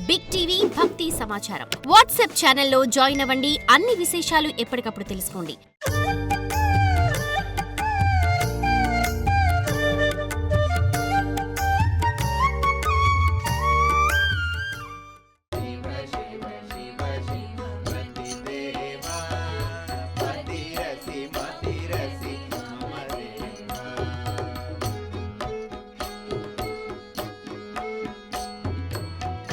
Big TV భక్తి సమాచారం WhatsApp ఛానల్లో జాయిన్ అవ్వండి. అన్ని విశేషాలు ఎప్పటికప్పుడు తెలుసుకోండి.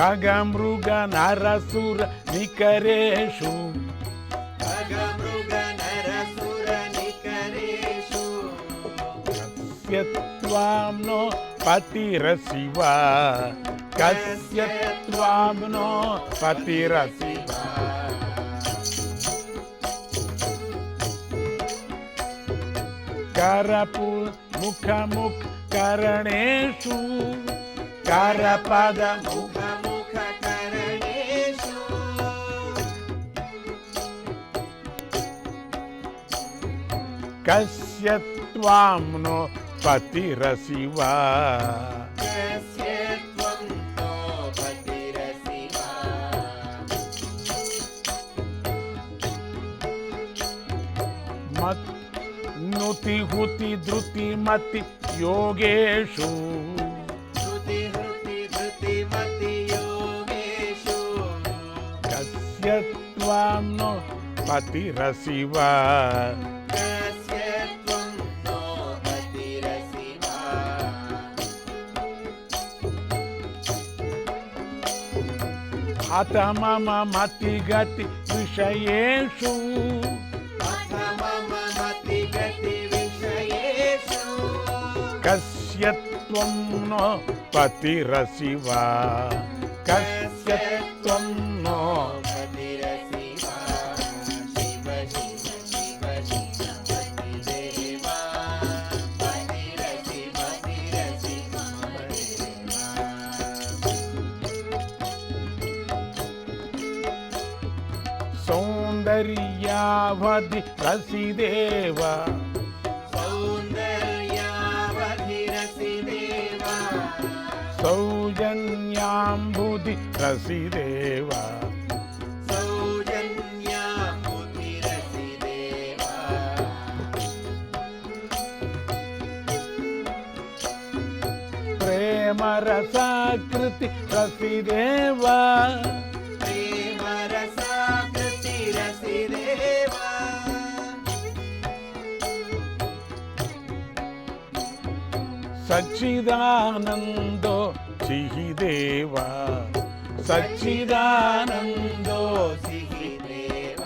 ఖగమృగ నరసుర నికరేషు కస్యత్వాంనో పతిరశివ కస్యత్వాంనో పతిరశివ కరపు ముఖముఖ కరణేషు కరపద కస్యత్వాంనో పతిరశివ మత్నుతి హుతి ధృతి మతి యోగేషు కస్యత్వాంనో పతిరశివ అత మమ మతి గతి విషయేషు కస్యత్వం నో పతిరశివ కస్యత్వం నో సౌందర్యావధి రసిదేవ సౌజన్యాంబుధి రసిదేవ ప్రేమరసాకృతి రసిదేవ సచ్చిదానందో సిహిదేవ సచ్చిదానందో సిహిదేవ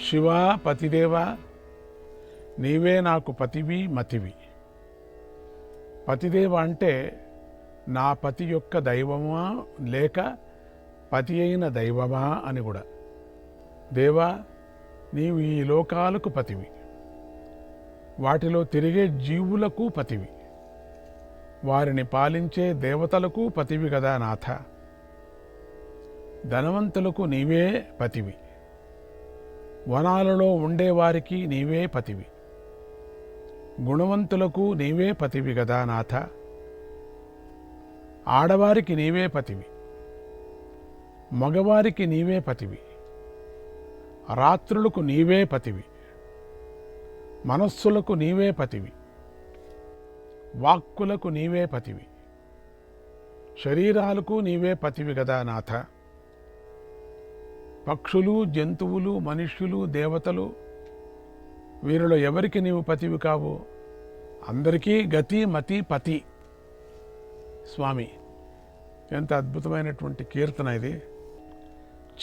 శివ పతిదేవ, నీవే నాకు పతివి మతివి. పతిదేవ అంటే నా పతి యొక్క దైవమా లేక పతి అయిన దైవమా అని కూడా. దేవా, నీవు ఈ లోకాలకు పతివి, వాటిలో తిరిగే జీవులకు పతివి, వారిని పాలించే దేవతలకు పతివి కదా నాథ. ధనవంతులకు నీవే పతివి, వనాలలో ఉండేవారికి నీవే పతివి, గుణవంతులకు నీవే పతివి గదా నాథ. ఆడవారికి నీవే పతివి, మగవారికి నీవే పతివి, రాత్రులకు నీవే పతివి, మనస్సులకు నీవే పతివి, వాక్కులకు నీవే పతివి, శరీరాలకు నీవే పతివి గదా నాథ. పక్షులు, జంతువులు, మనుష్యులు, దేవతలు, వీరిలో ఎవరికి నీవు పతివి కావు? అందరికీ గతి మతి పతి. స్వామి, ఎంత అద్భుతమైనటువంటి కీర్తన ఇది.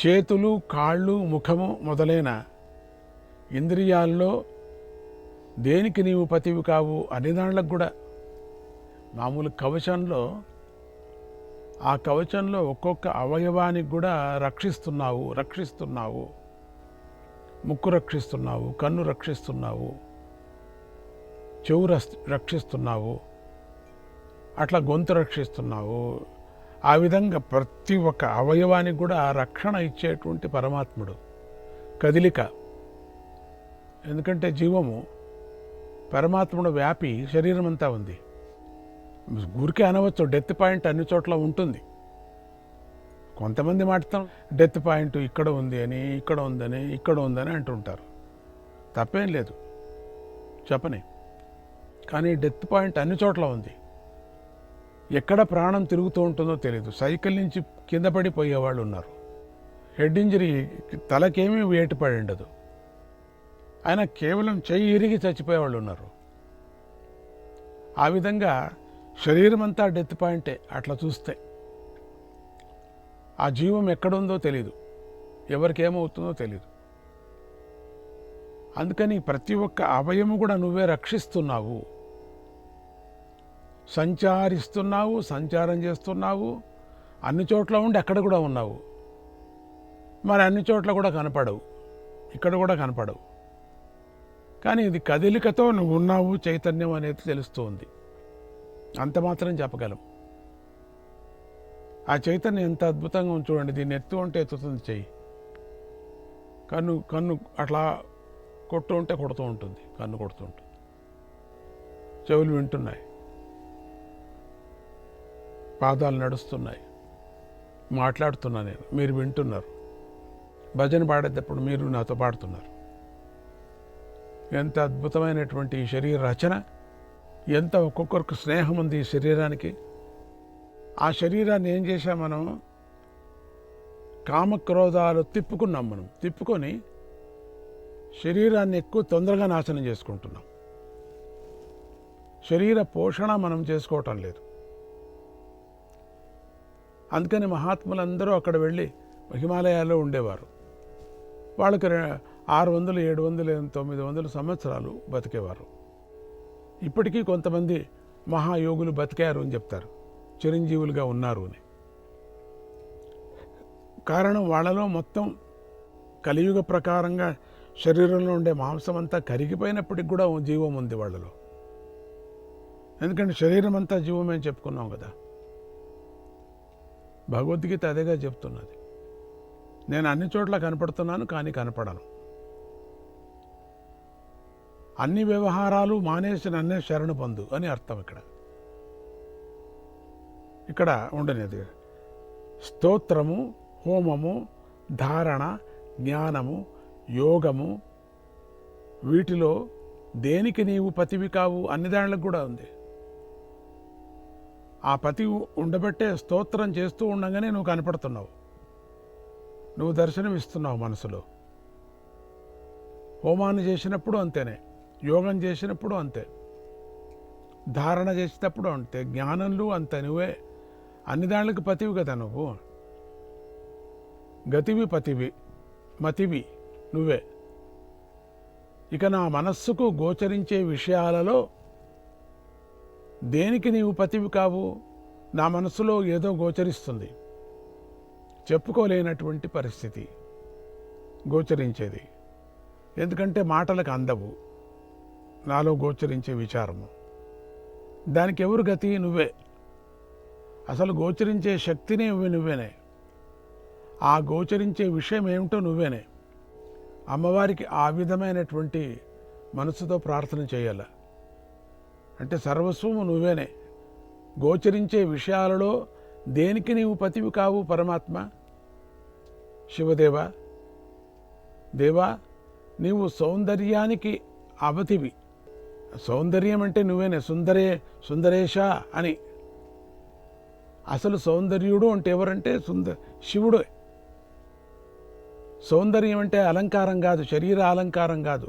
చేతులు, కాళ్ళు, ముఖము మొదలైన ఇంద్రియాల్లో దేనికి నీవు పతివి కావు అనే దాంట్లకు కూడా. మామూలు కవచంలో, ఆ కవచంలో ఒక్కొక్క అవయవానికి కూడా రక్షిస్తున్నావు. ముక్కు రక్షిస్తున్నావు, కన్ను రక్షిస్తున్నావు, చెవు రక్షిస్తున్నావు, అట్లా గొంతు రక్షిస్తున్నావు. ఆ విధంగా ప్రతి ఒక్క అవయవానికి కూడా రక్షణ ఇచ్చేటువంటి పరమాత్ముడు. కదిలిక, ఎందుకంటే జీవము పరమాత్ముడు వ్యాపి శరీరం అంతా ఉంది. ఊరికే అనవచ్చు డెత్ పాయింట్ అన్ని చోట్ల ఉంటుంది. కొంతమంది మాట్లాడతాం డెత్ పాయింట్ ఇక్కడ ఉంది అని, ఇక్కడ ఉందని, ఇక్కడ ఉందని అంటుంటారు. తప్పేం లేదు, చెప్పని. కానీ డెత్ పాయింట్ అన్ని చోట్ల ఉంది. ఎక్కడ ప్రాణం తిరుగుతూ ఉంటుందో తెలియదు. సైకిల్ నుంచి కింద పడిపోయేవాళ్ళు ఉన్నారు. హెడ్ ఇంజరీ, తలకేమీ వేటు పడి ఉండదు, ఆయన కేవలం చెయ్యి ఇరిగి చచ్చిపోయేవాళ్ళు ఉన్నారు. ఆ విధంగా శరీరం అంతా డెత్ పాయింటే. అట్లా చూస్తే ఆ జీవం ఎక్కడుందో తెలీదు, ఎవరికేమవుతుందో తెలీదు. అందుకని ప్రతి ఒక్క అవయము కూడా నువ్వే రక్షిస్తున్నావు, సంచారిస్తున్నావు, సంచారం చేస్తున్నావు. అన్ని చోట్ల ఉండి అక్కడ కూడా ఉన్నావు. మరి అన్ని చోట్ల కూడా కనపడవు, ఇక్కడ కూడా కనపడవు. కానీ ఇది కదలికతో నువ్వు ఉన్నావు, చైతన్యం అనేది తెలుస్తూ ఉంది. అంత మాత్రం చెప్పగలం. ఆ చైతన్యం ఎంత అద్భుతంగా ఉంది చూడండి. దీన్ని ఎత్తు ఉంటే ఎత్తుతుంది చెయ్యి, కన్ను అట్లా కొడుతూ ఉంటే కొడుతూ ఉంటుంది, కన్ను కొడుతూ ఉంటుంది. చెవులు వింటున్నాయి, పాదాలు నడుస్తున్నాయి, మాట్లాడుతున్నా నేను, మీరు వింటున్నారు. భజన పాడేటప్పుడు మీరు నాతో పాడుతున్నారు. ఎంత అద్భుతమైనటువంటి ఈ శరీర రచన, ఎంత ఒక్కొక్కరికి స్నేహం ఉంది ఈ శరీరానికి. ఆ శరీరాన్ని ఏం చేశాం మనం? కామక్రోధాలు తిప్పుకున్నాం. మనం తిప్పుకొని శరీరాన్ని ఎక్కువ తొందరగా నాశనం చేసుకుంటున్నాం. శరీర పోషణ మనం చేసుకోవటం లేదు. అందుకని మహాత్ములందరూ అక్కడ వెళ్ళి హిమాలయాల్లో ఉండేవారు. వాళ్ళకి 600, 700, 900 సంవత్సరాలు బతికేవారు. ఇప్పటికీ కొంతమంది మహాయోగులు బతికారు అని చెప్తారు, చిరంజీవులుగా ఉన్నారు అని. కారణం వాళ్ళలో మొత్తం కలియుగ ప్రకారంగా శరీరంలో ఉండే మాంసం అంతా కరిగిపోయినప్పటికి కూడా జీవం ఉంది వాళ్ళలో. ఎందుకంటే శరీరం అంతా జీవమే అని చెప్పుకున్నాం కదా. భగవద్గీత అదేగా చెప్తున్నది. నేను అన్ని చోట్ల కనపడుతున్నాను, కానీ కనపడను. అన్ని వ్యవహారాలు మానేసి నన్నే శరణు పొందు అని అర్థం. ఇక్కడ ఉండనేది స్తోత్రము, హోమము, ధారణ, జ్ఞానము, యోగము, వీటిలో దేనికి నీవు పతివి కావు? అన్ని దాంట్లకు కూడా ఉంది. ఆ పతి ఉండబట్టే స్తోత్రం చేస్తూ ఉండగానే నువ్వు కనపడుతున్నావు, నువ్వు దర్శనం ఇస్తున్నావు మనసులో. హోమాన్ని చేసినప్పుడు అంతేనే, యోగం చేసినప్పుడు అంతే, ధారణ చేసేటప్పుడు అంతే, జ్ఞానంలో అంతే. నువ్వే అన్ని దాంట్లకు పతివి కదా నువ్వు. గతివి, పతివి, మతివి నువ్వే. ఇక నా మనస్సుకు గోచరించే విషయాలలో దేనికి నీవు పతివి కావు? నా మనస్సులో ఏదో గోచరిస్తుంది, చెప్పుకోలేనటువంటి పరిస్థితి గోచరించేది. ఎందుకంటే మాటలకు అందవు నాలో గోచరించే విచారము. దానికి ఎవరు గతి? నువ్వే. అసలు గోచరించే శక్తిని నువ్వేనే. ఆ గోచరించే విషయం ఏమిటో నువ్వేనే. అమ్మవారికి ఆ విధమైనటువంటి మనసుతో ప్రార్థన చేయాల. అంటే సర్వస్వము నువ్వేనే. గోచరించే విషయాలలో దేనికి నీవు పతివి కావు? పరమాత్మ, శివదేవా, దేవా, నీవు సౌందర్యానికి అవతివి. సౌందర్యం అంటే నువ్వేనే. సుందరేశ అని. అసలు సౌందర్యుడు అంటే ఎవరంటే శివుడు. సౌందర్యం అంటే అలంకారం కాదు, శరీర అలంకారం కాదు,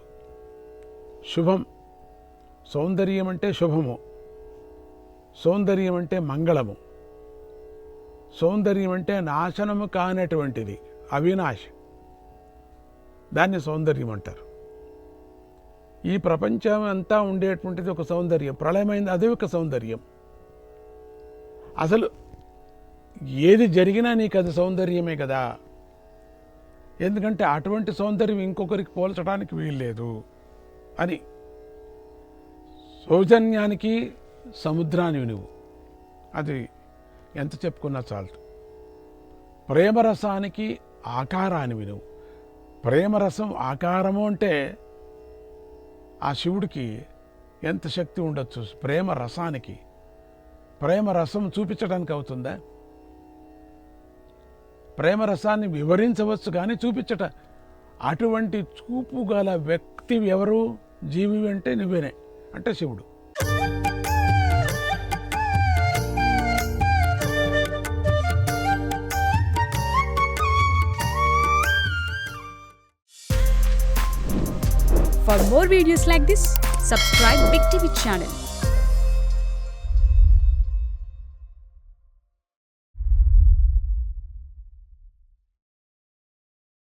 శుభం. సౌందర్యం అంటే శుభము, సౌందర్యం అంటే మంగళము, సౌందర్యం అంటే నాశనము కానటువంటిది, అవినాశి. దాన్ని సౌందర్యం అంటారు. ఈ ప్రపంచం అంతా ఉండేటువంటిది ఒక సౌందర్యం. ప్రళయమైంది, అదే ఒక సౌందర్యం. అసలు ఏది జరిగినా నీకు అది సౌందర్యమే కదా. ఎందుకంటే అటువంటి సౌందర్యం ఇంకొకరికి పోల్చడానికి వీల్లేదు అని. సౌజన్యానికి సముద్రానివి నువ్వు. అది ఎంత చెప్పుకున్నా చాలు. ప్రేమరసానికి ఆకారానివి నువ్వు. ప్రేమరసం ఆకారము అంటే ఆ శివుడికి ఎంత శక్తి ఉండొచ్చు. ప్రేమ రసానికి, ప్రేమ రసం చూపించడానికి అవుతుందా? ప్రేమ రసాన్ని వివరించవచ్చు కానీ చూపించట. అటువంటి చూపు గల వ్యక్తి ఎవరు? జీవి అంటే నువ్వేనే, అంటే శివుడు. For more videos like this, subscribe Big TV channel.